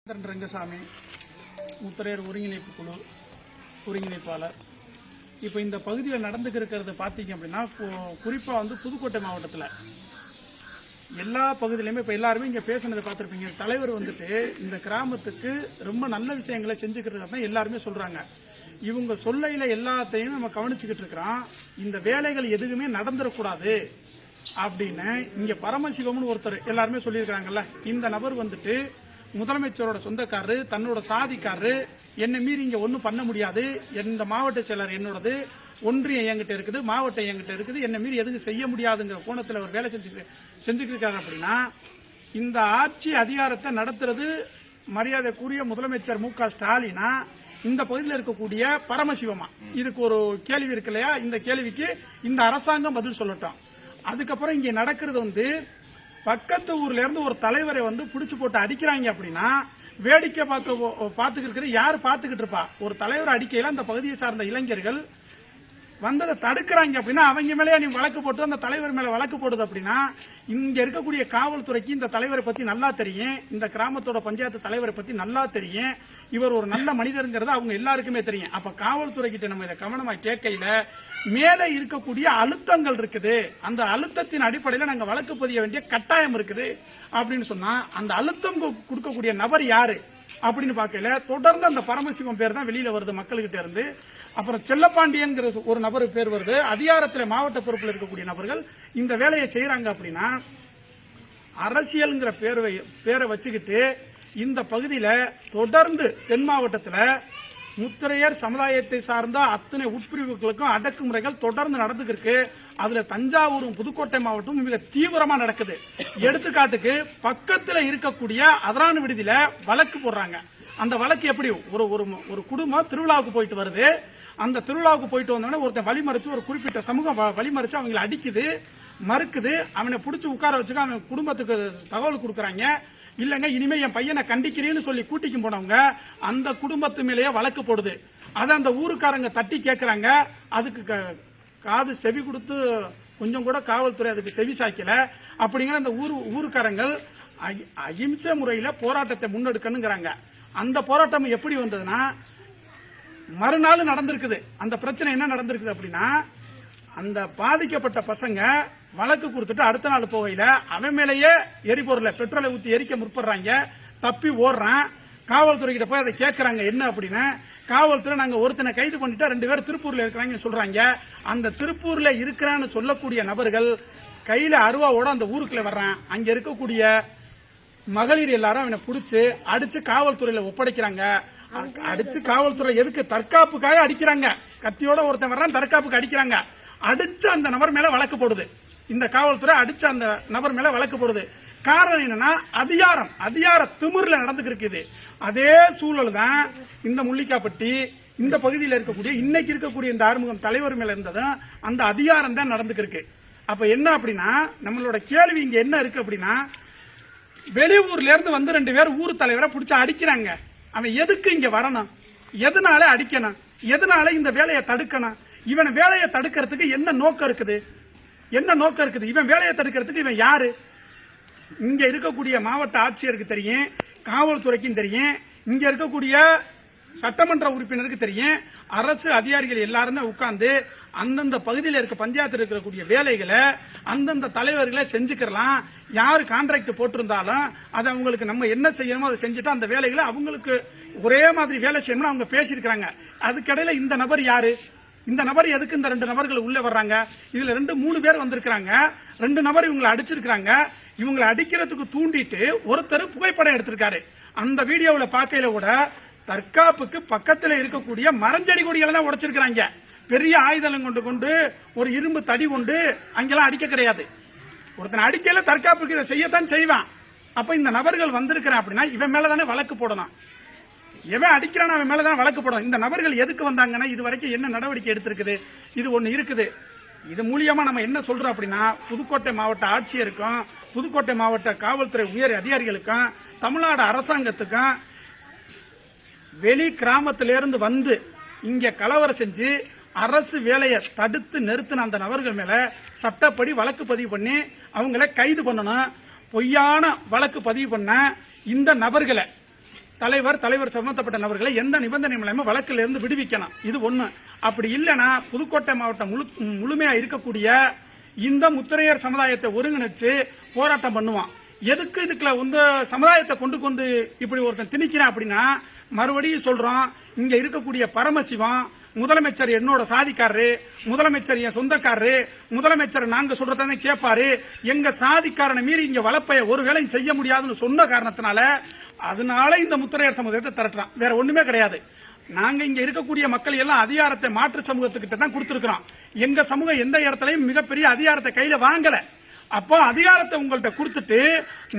ரங்கசாமி முத்தரையர் ஒருங்கிணைப்பு குழு ஒருங்கிணைப்பாளர். இப்போ இந்த பகுதியில் நடந்துக்கிறது பார்த்தீங்க அப்படின்னா, குறிப்பாக வந்து புதுக்கோட்டை மாவட்டத்தில் எல்லா பகுதியிலையுமே இப்போ எல்லாருமே இங்கே பேசுனதை பார்த்துருப்பீங்க. தலைவர் வந்துட்டு இந்த கிராமத்துக்கு ரொம்ப நல்ல விஷயங்களை செஞ்சுக்கிறது தான் எல்லாருமே சொல்றாங்க. இவங்க சொல்லையில எல்லாத்தையும் நம்ம கவனிச்சுக்கிட்டு இருக்கிறோம். இந்த வேலைகள் எதுவுமே நடந்துடக்கூடாது அப்படின்னு இங்க பரமசிவம்னு ஒருத்தர் எல்லாருமே சொல்லியிருக்காங்கல்ல. இந்த நபர் வந்துட்டு முதலமைச்சரோட சொந்தக்காரரு, தன்னோட சாதிக்காரரு, என்னை மீறி இங்க ஒன்னும் பண்ண முடியாது, இந்த மாவட்ட செயலர் என்னோடது, ஒன்றியம் என்கிட்ட இருக்குது, மாவட்டம் என்கிட்ட இருக்குது, என்னை மீறி எதுவும் செய்ய முடியாதுங்கிற கோணத்தில் அவர் வேலை செஞ்சுட்டு இருக்காங்க. அப்படின்னா இந்த ஆட்சி அதிகாரத்தை நடத்துறது மரியாதைக்குரிய முதலமைச்சர் மு.க. ஸ்டாலினா, இந்த பகுதியில் இருக்கக்கூடிய பரமசிவமா? இதுக்கு ஒரு கேள்வி இருக்கு இல்லையா? இந்த கேள்விக்கு இந்த அரசாங்கம் பதில் சொல்லட்டும். அதுக்கப்புறம் இங்க நடக்கிறது வந்து பக்கத்து ஊர்ல இருந்து ஒரு தலைவரை வந்து பிடிச்சு போட்டு அடிக்கிறாங்க அப்படின்னா வேடிக்கை பார்த்துக்கிட்டு யாரு பார்த்துக்கிட்டு இருப்பா? ஒரு தலைவர் அடிக்கையில அந்த பகுதியை சார்ந்த இளைஞர்கள் வந்ததை தடுக்கிறாங்க அப்படின்னா அவங்க மேலே நீ வழக்கு போட்டு அந்த தலைவர் மேல வழக்கு போடுது அப்படின்னா, இங்க இருக்கக்கூடிய காவல்துறைக்கு இந்த தலைவரை பத்தி நல்லா தெரியும், இந்த கிராமத்தோட பஞ்சாயத்து தலைவரை பத்தி நல்லா தெரியும், இவர் ஒரு நல்ல மனிதருங்கிறது அவங்க எல்லாருக்குமே தெரியும். அப்ப காவல்துறை கிட்ட நம்ம இதை கவனமா கேட்கையில மேலே இருக்கக்கூடிய அழுத்தங்கள் இருக்குது, அந்த அழுத்தத்தின் அடிப்படையில் நாங்க வழக்கு பதிய வேண்டிய கட்டாயம் இருக்குது அப்படின்னு சொன்னா, அந்த அழுத்தம் கொடுக்கக்கூடிய நபர் யாரு அப்படின்னு பார்க்கல தொடர்ந்து அந்த பரமசிவம் பேர் தான் வெளியில வருது மக்கள்கிட்ட இருந்து. அப்புறம் செல்லப்பாண்டியன் ஒரு நபர் பேர் வருது. அதிகாரத்தில் மாவட்ட பொறுப்பில் இருக்கக்கூடிய நபர்கள் இந்த வேலையை செய்யறாங்க. அப்படின்னா அரசியல்ங்கிற பேரை வச்சுக்கிட்டு இந்த பகுதியில தொடர்ந்து தென் மாவட்டத்தில் முத்திரையர் சமுதாயத்தை சார்ந்த அத்தனை உட்பிரிவுகளுக்கும் அடக்குமுறைகள் தொடர்ந்து நடந்துருக்கு. அதுல தஞ்சாவூரும் புதுக்கோட்டை மாவட்டம் மிக தீவிரமா நடக்குது. எடுத்துக்காட்டுக்கு பக்கத்துல இருக்கக்கூடிய அதரான விடுதியில வழக்கு போடுறாங்க. அந்த வழக்கு எப்படி? ஒரு குடும்பம் திருவிழாவுக்கு போயிட்டு வருது. அந்த திருவிழாவுக்கு போயிட்டு வந்தவன ஒருத்தன் வழிமறிச்சு, ஒரு குறிப்பிட்ட சமூகம் வழிமறிச்சு அவங்களை அடிக்குது, மறுக்குது. அவனை பிடிச்சி உட்கார வச்சுக்க அவன் குடும்பத்துக்கு தகவல் கொடுக்கறாங்க. இல்லங்க இனிமே என் பையனை கண்டிக்கிறேன்னு சொல்லி கூட்டிக்கு போனவங்க அந்த குடும்பத்து மேலேயே வழக்கு போடுது. அதை அந்த ஊருக்காரங்க தட்டி கேட்கறாங்க. அதுக்கு காது செவி கொடுத்து கொஞ்சம் கூட காவல்துறை அதுக்கு செவி சாய்க்கல. அப்படிங்கிற அந்த ஊருக்காரங்கள் அகிம்சை முறையில போராட்டத்தை முன்னெடுக்கணுங்கிறாங்க. அந்த போராட்டம் எப்படி வந்ததுன்னா, மறுநாள் நடந்திருக்குது. அந்த பிரச்சனை என்ன நடந்திருக்குது அப்படின்னா, அந்த பாதிக்கப்பட்ட பசங்க வழக்கு கொடுத்துட்டு அடுத்த நாள் போகையில அவன் மேலேயே எரிபொருளை பெட்ரோலை ஊத்தி எரிக்க முற்படுறாங்க. தப்பி ஓடுறான். காவல்துறை கிட்ட போய் அதை கேட்கறாங்க என்ன அப்படின்னு. காவல்துறை நாங்க ஒருத்தனை கைது பண்ணிட்டா 2 பேர் திருப்பூர்ல இருக்கிறாங்க சொல்றாங்க. அந்த திருப்பூர்ல இருக்கிறான்னு சொல்லக்கூடிய நபர்கள் கையில அருவாவோட அந்த ஊருக்குள்ள வர்றான். அங்க இருக்கக்கூடிய மகளிர் எல்லாரும் அவனை பிடிச்சு அடிச்சு காவல்துறையில ஒப்படைக்கிறாங்க. அடிச்சு காவல்துறை எதுக்கு? தற்காப்புக்காக அடிக்கிறாங்க. கத்தியோட ஒருத்தன் வர்றான், தற்காப்புக்கு அடிக்கிறாங்க. அடிச்சு அந்த நபர் மேல வழக்கு போடுது. இந்த காவல்துறை அடிச்ச அந்த நபர் மேல வழக்கு போடுது. காரணம் என்னன்னா, அதிகார திமிர்ல நடந்துருக்கு. அதே சூழல் தான் இந்த முள்ளிக்காப்பட்டி இந்த பகுதியில் இருக்கக்கூடிய இன்னைக்கு இருக்கக்கூடிய இந்த ஆறுமுகம் தலைவர் மேல இருந்ததும் அந்த அதிகாரம் தான் நடந்துருக்கு. அப்ப என்ன அப்படின்னா, நம்மளோட கேள்வி இங்க என்ன இருக்கு அப்படின்னா, வெளியூர்ல இருந்து வந்து 2 பேர் ஊர் தலைவரை பிடிச்சு அடிக்கிறாங்க. அவன் எதுக்கு இங்க வரணும்? எதனால அடிக்கணும்? எதனால இந்த வேலையை தடுக்கணும்? இவன் வேலையை தடுக்கிறதுக்கு என்ன நோக்கம் இருக்குது? இவன் வேலையை தடுக்கிறதுக்கு இவன் யாரு? இங்க இருக்கக்கூடிய மாவட்ட ஆட்சியருக்கு தெரியும், காவல்துறைக்கும் தெரியும், இங்க இருக்கக்கூடிய சட்டமன்ற உறுப்பினருக்கு தெரியும். அரசு அதிகாரிகள் எல்லாருமே உட்கார்ந்து அந்தந்த பகுதியில் இருக்க பஞ்சாயத்து இருக்கக்கூடிய வேலைகளை அந்தந்த தலைவர்களை செஞ்சுக்கலாம். யாரு கான்ட்ராக்ட் போட்டிருந்தாலும் அதை அவங்களுக்கு நம்ம என்ன செய்யணுமோ அதை செஞ்சுட்டு அந்த வேலைகளை அவங்களுக்கு ஒரே மாதிரி வேலை செய்யணும்னு அவங்க பேசியிருக்கிறாங்க. அதுக்கிடையில இந்த நபர் யாரு? இந்த நபர் எதுக்கு இந்த 2 நபர்கள் உள்ள வர்றாங்க? இதுல 2-3 பேர் வந்திருக்காங்க. 2 நபர் இவங்களை அடிச்சிருக்காங்க. இவங்களை அடிக்கிறதுக்கு தூண்டிட்டு ஒருத்தர் புகைப்படம் எடுத்திருக்காரு. அந்த வீடியோவில் பார்க்கையில கூட தற்காப்புக்கு பக்கத்தில் இருக்கக்கூடிய மரஞ்செடி கொடிகளை தான் உடைச்சிருக்காங்க. பெரிய ஆயுதம் கொண்டு ஒரு இரும்பு தடி கொண்டு அங்கெல்லாம் அடிக்க கிடையாது. ஒருத்தனை அடிக்கல, தற்காப்புக்கு இதை செய்யத்தான் செய்வான். அப்ப இந்த நபர்கள் வந்திருக்கிறான் அப்படின்னா இவன் மேலதானே வழக்கு போடணும். எவன் அடிக்கிறான் அவன் மேலதான் வழக்கு போடணும். இந்த நபர்கள் எதுக்கு வந்தாங்கன்னா, இது வரைக்கும் என்ன நடவடிக்கை எடுத்திருக்குது? இது ஒண்ணு இருக்குது. இது மூலியமா நம்ம என்ன சொல்றோம் அப்படின்னா, புதுக்கோட்டை மாவட்ட ஆட்சியருக்கும் புதுக்கோட்டை மாவட்ட காவல்துறை உயர் அதிகாரிகளுக்கும் தமிழ்நாடு அரசாங்கத்துக்கும் வெளி கிராமத்திலிருந்து வந்து இங்க கலவரம் செஞ்சு அரசு வேலையை தடுத்து நிறுத்தின அந்த நபர்கள் மேல சட்டப்படி வழக்கு பதிவு பண்ணி அவங்களை கைது பண்ணணும். பொய்யான வழக்கு பதிவு பண்ண இந்த நபர்களை தலைவர் சம்பந்தப்பட்ட நபர்களை எந்த நிபந்தனை மூலமா வழக்கில் இருந்து விடுவிக்கணும். இது ஒண்ணு. அப்படி இல்லைன்னா புதுக்கோட்டை மாவட்டம் முழுமையா இருக்கக்கூடிய இந்த முத்திரையர் சமுதாயத்தை ஒருங்கிணைச்சு போராட்டம் பண்ணுவான். எதுக்கு இதுக்குள்ள வந்து சமுதாயத்தை கொண்டு இப்படி ஒருத்தன் திணிக்கிறான் அப்படின்னா, மறுபடியும் சொல்றோம், இங்க இருக்கக்கூடிய பரமசிவம் முதலமைச்சர் என்னோட சாதிக்காரரு, முதலமைச்சர் என் சொந்தக்காரரு, முதலமைச்சர் நாங்க சொல்றதை கேட்பாரு, எங்க சாதிக்காரனை மீறி இங்க வளப்பைய ஒரு வேலையும் செய்ய முடியாதுன்னு சொன்ன காரணத்தினால அதனால இந்த முத்திரையர் சமூகத்தை திரட்டுறான். வேற ஒண்ணுமே கிடையாது. நாங்க இங்க இருக்கக்கூடிய மக்கள் எல்லாம் அதிகாரத்தை மாற்று சமூகத்துக்கிட்ட தான் கொடுத்திருக்கிறோம். எங்க சமூகம் எந்த இடத்துலயும் மிகப்பெரிய அதிகாரத்தை கையில வாங்கல. அப்போ அதிகாரத்தை உங்கள்கிட்ட கொடுத்துட்டு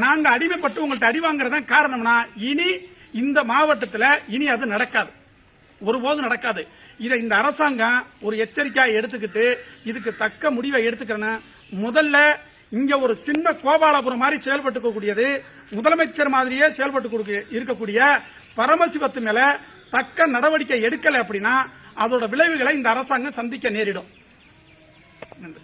நாங்க அடிமைப்பட்டு உங்கள்கிட்ட அடி வாங்குறதா காரணம்னா, இனி இந்த மாவட்டத்தில் இனி அது நடக்காது, ஒருபோதும் நடக்காது. இதை இந்த அரசாங்கம் ஒரு எச்சரிக்கையா எடுத்துக்கிட்டு இதுக்கு தக்க முடிவை எடுத்துக்கணும். முதல்ல இங்க ஒரு சின்ன கோபாலபுரம் மாதிரி செயல்பட்டு கூடியது, முதலமைச்சர் மாதிரியே செயல்பட்டு இருக்கக்கூடிய பரமசிவத்து மேல தக்க நடவடிக்கை எடுக்கல அப்படின்னா அதோட விளைவுகளை இந்த அரசாங்கம் சந்திக்க நேரிடும். நன்றி.